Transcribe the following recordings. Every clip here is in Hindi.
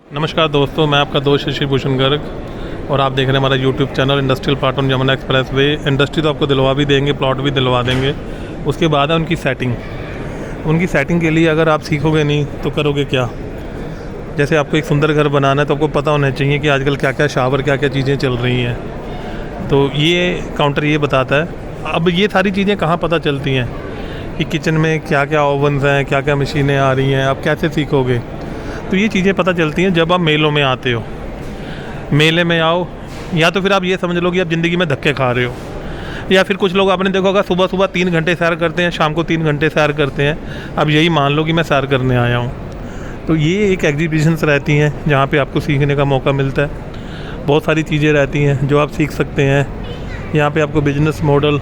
नमस्कार दोस्तों, मैं आपका दोस्त शशि भूषण गर्ग और आप देख रहे हैं हमारा YouTube channel industrial part on Yamuna express way. Industry तो आपको दिलवा भी देंगे, प्लॉट भी दिलवा देंगे। उसके बाद है उनकी सेटिंग के लिए अगर आप सीखोगे नहीं तो करोगे क्या। जैसे आपको एक सुंदर घर बनाना है तो आपको पता होना चाहिए कि आजकल क्या क्या शावर, क्या क्या चीज़ें चल रही हैं। तो ये काउंटर ये बताता है। अब ये सारी चीज़ें कहाँ पता चलती हैं कि किचन में क्या क्या ओवन्स हैं, क्या क्या मशीनें आ रही हैं, आप कैसे सीखोगे। तो ये चीज़ें पता चलती हैं जब आप मेलों में आते हो। मेले में आओ या तो फिर आप ये समझ लो कि आप ज़िंदगी में धक्के खा रहे हो, या फिर कुछ लोग आपने देखा होगा सुबह सुबह 3 घंटे सैर करते हैं, शाम को 3 घंटे सैर करते हैं। अब यही मान लो कि मैं सैर करने आया हूँ। तो ये एक एग्जीबिशंस रहती हैं जहाँ पे आपको सीखने का मौका मिलता है। बहुत सारी चीज़ें रहती हैं जो आप सीख सकते हैं। यहाँ पे आपको बिजनेस मॉडल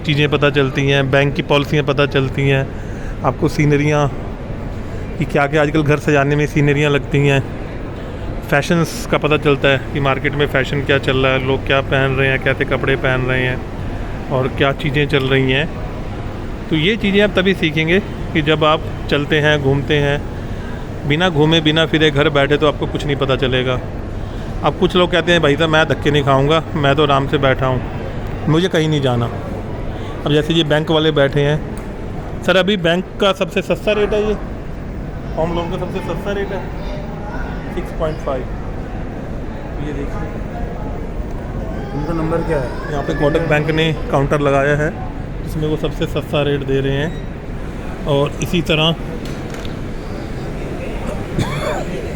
चीज़ें पता चलती हैं, बैंक की पॉलिसियाँ पता चलती हैं, आपको सीनरियाँ कि क्या क्या आजकल घर सजाने में सीनरियाँ लगती हैं। फैशंस का पता चलता है कि मार्केट में फ़ैशन क्या चल रहा है, लोग क्या पहन रहे हैं, कैसे कपड़े पहन रहे हैं और क्या चीज़ें चल रही हैं। तो ये चीज़ें आप तभी सीखेंगे कि जब आप चलते हैं, घूमते हैं। बिना घूमे बिना फिरे घर बैठे तो आपको कुछ नहीं पता चलेगा। अब कुछ लोग कहते हैं भाई साहब मैं धक्के नहीं खाऊंगा, मैं तो आराम से बैठा हूँ, मुझे कहीं नहीं जाना। अब जैसे ये बैंक वाले बैठे हैं, सर अभी बैंक का सबसे सस्ता रेट है, ये होम लोन का सबसे सस्ता रेट है 6.5। ये देखिए उनका नंबर क्या है। यहाँ पे कोटक बैंक ने काउंटर लगाया है जिसमें वो सबसे सस्ता रेट दे रहे हैं। और इसी तरह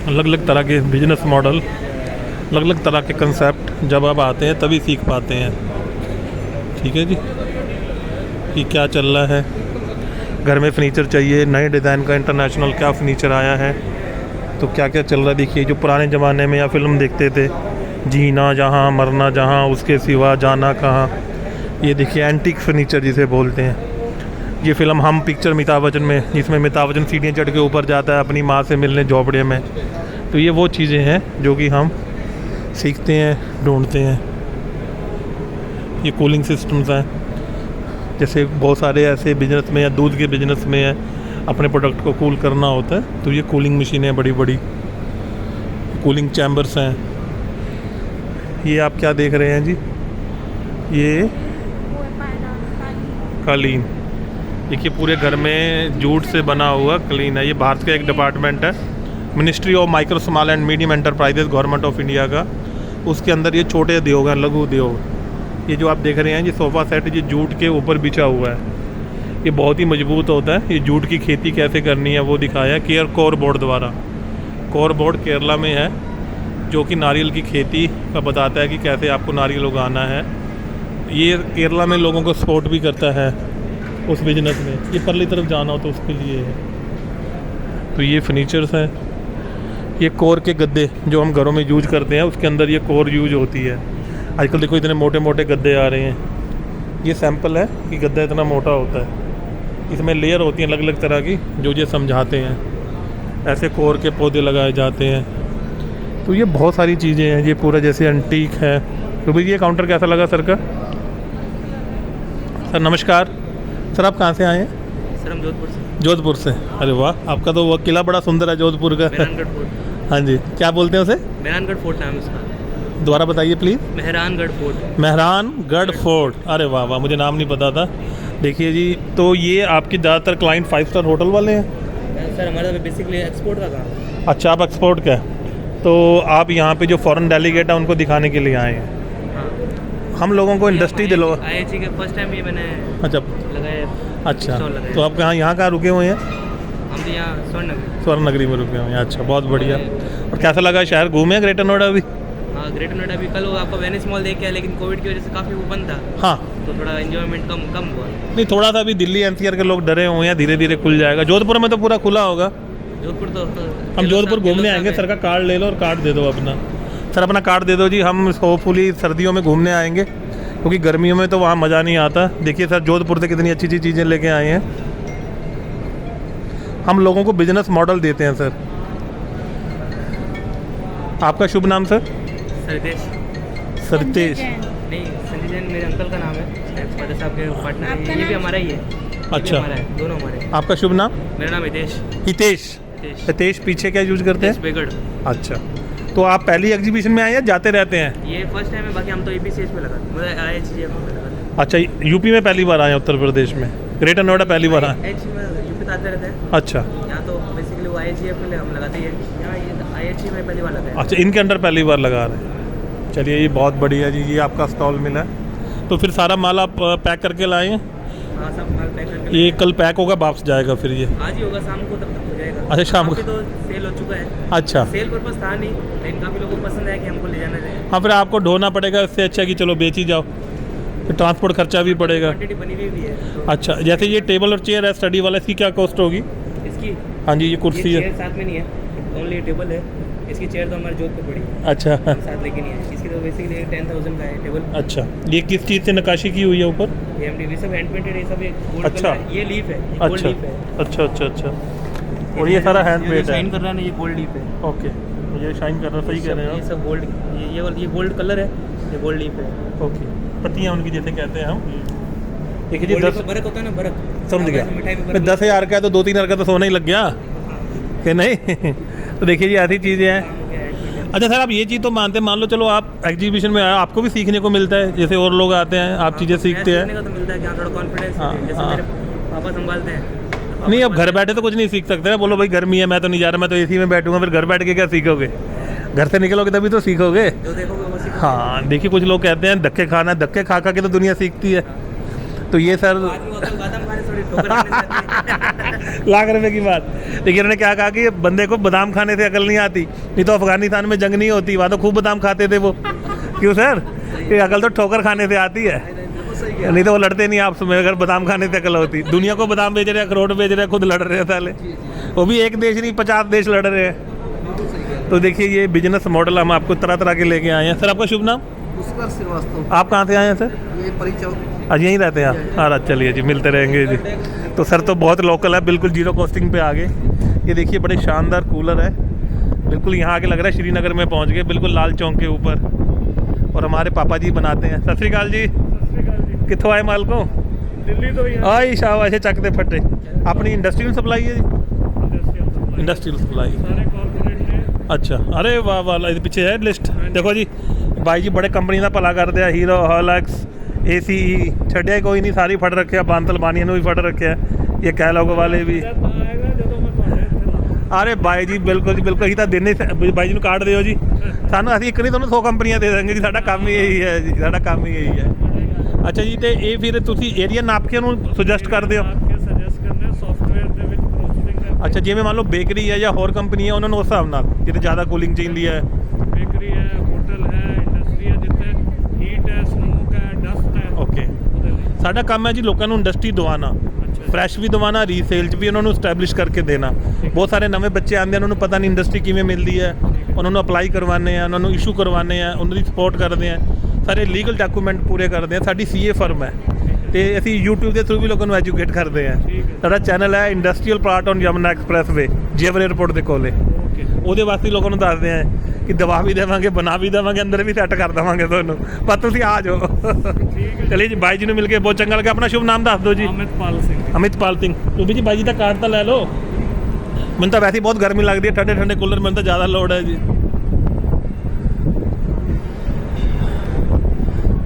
अलग अलग तरह के बिजनेस मॉडल, अलग अलग तरह के कंसेप्ट जब आप आते हैं तभी सीख पाते हैं। ठीक है जी, कि क्या चल रहा है घर में। फर्नीचर चाहिए नए डिज़ाइन का, इंटरनेशनल क्या फर्नीचर आया है, तो क्या क्या चल रहा है। देखिए जो पुराने ज़माने में या फिल्म देखते थे, जीना जहाँ मरना जहाँ उसके सिवा जाना कहाँ। ये देखिए एंटीक फर्नीचर जिसे बोलते हैं। ये फिल्म हम पिक्चर अमिताभ बच्चन में, जिसमें अमिताभ बच्चन सीढ़ियाँ चढ़ के ऊपर जाता है अपनी माँ से मिलने झोपड़े में। तो ये वो चीज़ें हैं जो कि हम सीखते हैं, ढूंढते हैं। ये कूलिंग सिस्टम्स हैं, जैसे बहुत सारे ऐसे बिजनेस में या दूध के बिजनेस में है, अपने प्रोडक्ट को कूल करना होता है तो ये कूलिंग मशीनें बड़ी बड़ी कूलिंग चैम्बर्स हैं। ये आप क्या देख रहे हैं जी, ये कालीन। देखिए पूरे घर में जूट से बना हुआ कालीन है। ये भारत का एक डिपार्टमेंट है, ministry of micro small and medium enterprises, government of India का। उसके अंदर ये छोटे उद्योग हैं, लघु उद्योग। ये जो आप देख रहे हैं ये सोफ़ा सेट, ये जूट के ऊपर बिछा हुआ है। ये बहुत ही मजबूत होता है। ये जूट की खेती कैसे करनी है वो दिखाया है कोर बोर्ड द्वारा। कोर बोर्ड केरला में है जो कि नारियल की खेती का बताता है कि कैसे आपको नारियल उगाना है। ये केरला में लोगों को सपोर्ट भी करता है उस बिजनेस में। ये परली तरफ जाना हो तो उसके लिए है। तो ये फर्नीचर्स हैं। ये कोर के गद्दे जो हम घरों में यूज करते हैं, उसके अंदर ये कोर यूज होती है। आजकल देखो इतने मोटे मोटे गद्दे आ रहे हैं। ये सैंपल है कि गद्दा इतना मोटा होता है। इसमें लेयर होती हैं अलग अलग तरह की जो ये समझाते हैं। ऐसे कोर के पौधे लगाए जाते हैं। तो ये बहुत सारी चीज़ें हैं। ये पूरा जैसे एंटीक है। तो भाई ये काउंटर कैसा लगा सर का? सर नमस्कार। सर आप कहाँ से आए हैं? सर हम जोधपुर से। जोधपुर से? अरे वाह, आपका तो वो किला बड़ा सुंदर है जोधपुर का। मेहरानगढ़ फोर्ट। हाँ जी, क्या बोलते हैं उसे? मेहरानगढ़ फोर्ट नाम है उसका। दोबारा बताइए please. Mehrangarh fort. Mehrangarh fort. अरे वाह वाह, मुझे नाम नहीं पता था। देखिए जी, तो ये आपके ज़्यादातर क्लाइंट 5 स्टार होटल वाले हैं? सर हमारा बेसिकली एक्सपोर्ट का काम है। अच्छा, आप एक्सपोर्ट का है। तो आप यहाँ पे जो फॉरेन डेलीगेट है उनको दिखाने के लिए आए हैं। हाँ। हम लोगों को इंडस्ट्री दिलो। IIT के फर्स्ट टाइम ये मैंने अच्छा लगाया। अच्छा, तो आप यहाँ कहाँ रुके हुए हैं? हम तो यहाँ स्वर्ण नगरी में रुके हुए हैं। अच्छा, बहुत बढ़िया। और कैसा लगा शहर? घूमे ग्रेटर नोएडा अभी? हाँ, ग्रेटर नोएडा भी कल आपको वेनिस मॉल देख के आया, लेकिन कोविड की वजह से काफ़ी वो बंद था। हाँ, तो थोड़ा एंजॉयमेंट कम हुआ। नहीं थोड़ा सा अभी दिल्ली NCR के लोग डरे हुए हैं, धीरे धीरे खुल जाएगा। जोधपुर में तो पूरा खुला होगा। जोधपुर तो हम जोधपुर घूमने आएंगे। सर का कार्ड ले लो और कार्ड दे दो अपना। सर अपना कार्ड दे दो जी। हम होपफुली सर्दियों में घूमने आएंगे क्योंकि गर्मियों में तो वहाँ मज़ा नहीं आता। देखिए सर जोधपुर से कितनी अच्छी अच्छी चीज़ें लेके आए हैं। हम लोगों को बिजनेस मॉडल देते हैं सर। आपका शुभ नाम सर? सरदेश। सरतेश? नहीं, संजय जैन मेरे अंकल का नाम है, फादर साहब के पार्टनर है। ये भी हमारा ही है। अच्छा, हमारा है, दोनों हमारे। आपका शुभ नाम? मेरा नाम हितेश। हितेश। हितेश पीछे क्या यूज करते हैं? बेगड़। अच्छा, तो आप पहली एग्जीबिशन में आए या जाते रहते हैं? ये फर्स्ट टाइम है, बाकी हम तो EPCH पे लगा मतलब IHGF में लगा। अच्छा, यूपी में पहली बार आए हैं, उत्तर प्रदेश में, ग्रेटर नोएडा पहली बार आए? यूपी तो आते रहते हैं। अच्छा, यहाँ तो बेसिकली वो IHGF में हम लगाते हैं, यहाँ ये IHG में पहली बार लगा है। अच्छा, इनके अंडर पहली बार लगा रहे हैं। चलिए, ये बहुत बढ़िया जी, ये आपका स्टॉल मिला है। तो फिर सारा माल आप पैक करके लाए हैं? हाँ, सब माल पैक करके ये कल पैक होगा, वापस जाएगा फिर ये? आज ही होगा, शाम को तब तक हो जाएगा। अच्छा, शाम को। काफ़ी तो सेल हो चुका है। अच्छा, सेल पर्पस था नहीं, लेकिन काफ़ी लोगों को पसंद है कि हमको ले जाना है। हाँ, फिर आपको ढोना पड़ेगा, इससे अच्छा कि चलो बेच ही जाओ, फिर ट्रांसपोर्ट खर्चा भी पड़ेगा। क्वांटिटी बनी हुई भी है तो अच्छा, जैसे ये टेबल और चेयर है स्टडी वाला, इसकी क्या कॉस्ट होगी? इसकी हाँ जी, ये कुर्सी है। चेयर साथ में नहीं है, ओनली टेबल है। इसकी चेयर तो हमारे जोधपुर पड़ी है, अच्छा, साथ लेके नहीं है। इसकी तो बेसिकली 10,000 का है टेबल। अच्छा, ये किस चीज़ से नक्काशी की हुई है ऊपर? ये MDV सब हैंड पेंटेड है, सब ये गोल्ड अच्छा। कलर है। ये लीफ है, ये गोल्ड अच्छा लीफ है। अच्छा अच्छा अच्छा, और ये सारा हैंड मेड है? शाइन कर रहा है ना, ये गोल्ड लीफ है। ओके, ये शाइन कर रहा है, सही कह रहे हैं ये आप। सब गोल्ड, ये गोल्ड कलर है, ये गोल्ड लीफ है। ओके, पत्तियाँ उनकी जैसे कहते हैं हम। देखिए जी, गोल्ड 10 का बरक होता है ना, बरक। समझ गया। मिठाई में मैं बरक 10,000 का है तो 2-3 हज़ार का तो सोना ही लग गया कि नहीं? तो देखिए जी, ऐसी चीज़ें हैं। हो गया है। अच्छा सर, आप ये चीज़ तो मानते हैं, मान लो चलो आप एग्जीबिशन में आए, आपको भी सीखने को मिलता है, जैसे और लोग आते हैं, आप चीज़ें सीखते सीखने हैं। का तो मिलता है कि हाँ, थोड़ा कॉन्फिडेंस हाँ, जैसे हाँ। मेरे पापा संभालते हैं। नहीं, अब घर बैठे तो कुछ नहीं सीख सकते ना, बोलो भाई गर्मी है, मैं तो नहीं जा रहा, मैं तो AC में बैठूंगा, फिर घर बैठ के क्या सीखोगे? घर से निकलोगे तभी तो सीखोगे। जो देखोगे वो सीखोगे। हाँ, देखिए कुछ लोग कहते हैं धक्के खाना, धक्के खा खा के तो दुनिया सीखती है। तो ये सर आदमी होता है, बादाम खाने से थोड़ी ठोकर खाने से आती है। लाख रुपए की बात। देखिए उन्होंने क्या कहा कि बंदे को बादाम खाने से अकल नहीं आती, नहीं तो अफगानिस्तान में जंग नहीं होती, वहाँ तो खूब बादाम खाते थे वो। क्यों सर? ये अकल तो ठोकर खाने से आती है, नहीं तो वो लड़ते नहीं आपस में, अगर बादाम खाने से अकल होती। दुनिया को बादाम बेच रहे हैं, अखरोट बेच रहे हैं, खुद लड़ रहे हैं साले। वो भी एक देश नहीं, 50 देश लड़ रहे हैं। तो देखिए ये बिजनेस मॉडल हम आपको तरह तरह के लेके आए हैं। सर आपका शुभ नाम? पुष्कर श्रीवास्तव। आप कहाँ से आए हैं सर? ये परी चौक। आज यहीं रहते हैं आप? हाँ, चलिए जी, मिलते रहेंगे जी। तो सर तो बहुत लोकल है, बिल्कुल जीरो कॉस्टिंग पे आगे। ये देखिए बड़े शानदार कूलर है, बिल्कुल यहाँ आके लग रहा है श्रीनगर में पहुँच गए, बिल्कुल लाल चौक के ऊपर। और हमारे पापा जी बनाते हैं। सत श्री अकाल जी। कितों आए माल को? दिल्ली तो ही है। आई शाबाश, चकते फटे। अपनी इंडस्ट्रियल सप्लाई है जी? Industrial supply. सारे कॉर्पोरेट ने। अच्छा, अरे वाह वाह, ये पीछे है लिस्ट। देखो जी, भाई जी बड़े कंपनी का भला करते हैं, हीरो, हॉलक्स, ACE छड्या ही कोई नहीं, सारी फट रखे आ, बांतल बानिया भी फट रखे है, ये कह लोगो वाले भी। जब आएगा ਜਦੋਂ ਮੈਂ ਤੁਹਾਡੇ ਇੱਥੇ ਲਾ अरे भाई जी बिल्कुल जी बिल्कुल, ਅਸੀਂ ਤਾਂ ਦਿਨੇ ਬਾਈ ਜੀ ਨੂੰ ਕਾਰਡ ਦਿਓ ਜੀ, ਸਾਨੂੰ ਅਸੀਂ ਇੱਕ ਨਹੀਂ ਤੁਹਾਨੂੰ 100 ਕੰਪਨੀਆਂ ਦੇ ਦਾਂਗੇ ਜੀ, ਸਾਡਾ ਕੰਮ ਹੀ ਇਹੀ ਹੈ ਜੀ, ਸਾਡਾ ਕੰਮ ਹੀ ਇਹੀ ਹੈ। ਅੱਛਾ ਜੀ, ਤੇ ਇਹ ਫਿਰ ਤੁਸੀਂ ਏਰੀਆ ਨਾਪ ਕੇ ਉਹਨੂੰ ਸੁਜੈਸਟ ਕਰਦੇ ਹੋ? ਕੇ ਸੁਜੈਸਟ ਕਰਨੇ ਸੌਫਟਵੇਅਰ ਦੇ ਵਿੱਚ ਪ੍ਰੋਸੈਸਿੰਗ ਕਰਕੇ। ਅੱਛਾ, ਜਿਵੇਂ ਮੰਨ ਲਓ ਬੇਕਰੀ ਹੈ ਜਾਂ ਹੋਰ ਕੰਪਨੀ ਹੈ, ਉਹਨਾਂ ਨੂੰ ਉਸ ਹਿਸਾਬ ਨਾਲ ਜਿੱਥੇ ਜ਼ਿਆਦਾ ਕੂਲਿੰਗ ਚਾਹੀਦੀ ਹੈ। ਬੇਕਰੀ ਹੈ, ਹੋਟਲ ਹੈ, ਇੰਡਸਟਰੀ ਹੈ, ਜਿੱਥੇ ਹੀਟ ਹੈ, ਸਮੋਕ ਹੈ, ਡਸਟ ਹੈ। ਓਕੇ, ਉਹਦੇ ਲਈ। ਸਾਡਾ ਕੰਮ ਹੈ ਜੀ ਲੋਕਾਂ ਨੂੰ ਇੰਡਸਟਰੀ ਦਿਵਾਉਣਾ, ਫਰੈਸ਼ ਵੀ ਦਿਵਾਉਣਾ, ਰੀਸੇਲ 'ਚ ਵੀ ਉਹਨਾਂ ਨੂੰ ਸਟੈਬਲਿਸ਼ ਕਰਕੇ ਦੇਣਾ। ਬਹੁਤ ਸਾਰੇ ਨਵੇਂ ਬੱਚੇ ਆਉਂਦੇ ਹਨ, ਉਹਨਾਂ ਨੂੰ ਪਤਾ ਨਹੀਂ ਇੰਡਸਟਰੀ ਕਿਵੇਂ ਮਿਲਦੀ ਹੈ, ਉਹਨਾਂ ਨੂੰ ਅਪਲਾਈ ਕਰਵਾਉਂਦੇ ਆ, ਉਹਨਾਂ ਨੂੰ ਇਸ਼ੂ ਕਰਵਾਉਂਦੇ ਆ, ਉਹਨਾਂ ਦੀ ਸਪੋਰਟ ਕਰਦੇ ਆ, ਸਾਰੇ ਲੀਗਲ ਡਾਕੂਮੈਂਟ ਪੂਰੇ ਕਰਦੇ ਆ। ਸਾਡੀ CA ਫਰਮ ਹੈ ਤੇ ਅਸੀਂ YouTube ਦੇ ਥਰੂ ਵੀ ਲੋਕਾਂ ਨੂੰ ਐਜੂਕੇਟ ਕਰਦੇ ਆ। ਸਾਡਾ ਚੈਨਲ ਹੈ industrial part on Yamuna expressway, Xavier airport ਦੇ ਕੋਲੇ। ਓਕੇ। ਉਹਦੇ ਵਾਸਤੇ ਲੋਕਾਂ ਨੂੰ ਦੱਸਦੇ ਆ ਕਿ ਦਵਾ ਵੀ ਦੇਵਾਂਗੇ, ਬਣਾ ਵੀ ਦੇਵਾਂਗੇ, ਅੰਦਰ ਵੀ ਸੈੱਟ ਕਰ ਦੇਵਾਂਗੇ ਤੁਹਾਨੂੰ, ਪਰ ਤੁਸੀਂ ਆ ਜਾਓ। ਚਲਿਏ ਜੀ, ਬਾਈ ਜੀ ਨੂੰ ਮਿਲ ਕੇ ਬਹੁਤ ਚੰਗਾ ਲੱਗਾ। ਆਪਣਾ ਸ਼ੁਭ ਨਾਮ ਦੱਸ ਦਿਓ ਜੀ। ਅਮਿਤਪਾਲ ਸਿੰਘ। ਅਮਿਤਪਾਲ ਸਿੰਘ। ਤੂੰ ਵੀ ਜੀ ਬਾਈ ਜੀ ਦਾ ਕਾਰਡ ਤਾਂ ਲੈ ਲਓ। ਮੈਨੂੰ ਤਾਂ ਵੈਸੇ ਹੀ ਬਹੁਤ ਗਰਮੀ ਲੱਗਦੀ ਹੈ, ਠੰਡੇ ਠੰਡੇ ਕੂਲਰ ਮੈਨੂੰ ਤਾਂ ज़्यादा लोड है जी।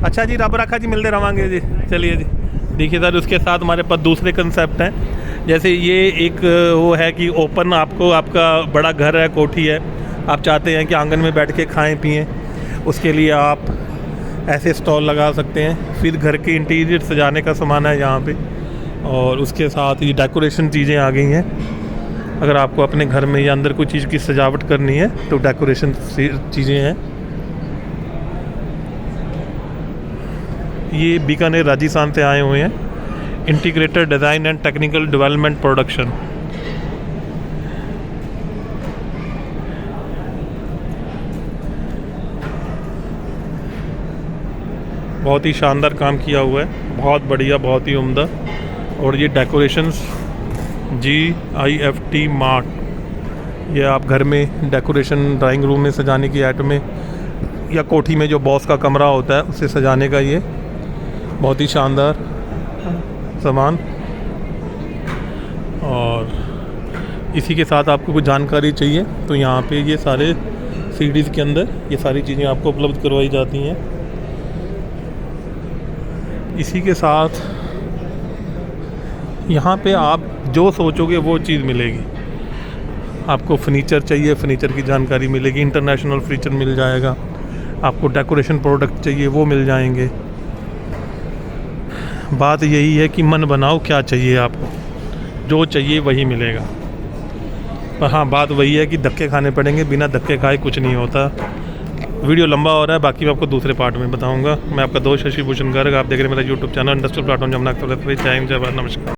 अच्छा जी, रब रखा जी, मिलते रहेंगे जी। चलिए जी, देखिए सर उसके साथ हमारे पास दूसरे कंसेप्ट हैं, जैसे ये एक वो है कि ओपन, आपको आपका बड़ा घर है, कोठी है, आप चाहते हैं कि आंगन में बैठ के खाएं पिएं, उसके लिए आप ऐसे स्टॉल लगा सकते हैं। फिर घर के इंटीरियर सजाने का सामान है यहाँ पे, और उसके साथ ये डेकोरेशन चीज़ें आ गई हैं। अगर आपको अपने घर में या अंदर कोई चीज़ की सजावट करनी है तो डेकोरेशन चीज़ें हैं। ये बीकानेर राजस्थान से आए हुए हैं, integrated design and technical development production. बहुत ही शानदार काम किया हुआ है, बहुत बढ़िया, बहुत ही उम्दा। और ये डेकोरेशंस GIFT मार्ट, ये आप घर में डेकोरेशन, ड्राइंग रूम में सजाने की आइटमें, या कोठी में जो बॉस का कमरा होता है उसे सजाने का ये बहुत ही शानदार सामान। और इसी के साथ आपको कुछ जानकारी चाहिए तो यहाँ पे ये सारे सीडीज़ के अंदर ये सारी चीज़ें आपको उपलब्ध करवाई जाती हैं। इसी के साथ यहाँ पे आप जो सोचोगे वो चीज़ मिलेगी। आपको फर्नीचर चाहिए, फर्नीचर की जानकारी मिलेगी, इंटरनेशनल फर्नीचर मिल जाएगा। आपको डेकोरेशन प्रोडक्ट चाहिए वो मिल जाएंगे। बात यही है कि मन बनाओ क्या चाहिए आपको, जो चाहिए वही मिलेगा। पर हाँ, बात वही है कि धक्के खाने पड़ेंगे, बिना धक्के खाए कुछ नहीं होता। वीडियो लंबा हो रहा है, बाकी मैं आपको दूसरे पार्ट में बताऊंगा। मैं आपका दोस्त शशि भूषण गर्ग, आप देख रहे हैं मेरा YouTube channel industrial platoon Jamuna expressway. जय हिंद, जय भारत, नमस्कार।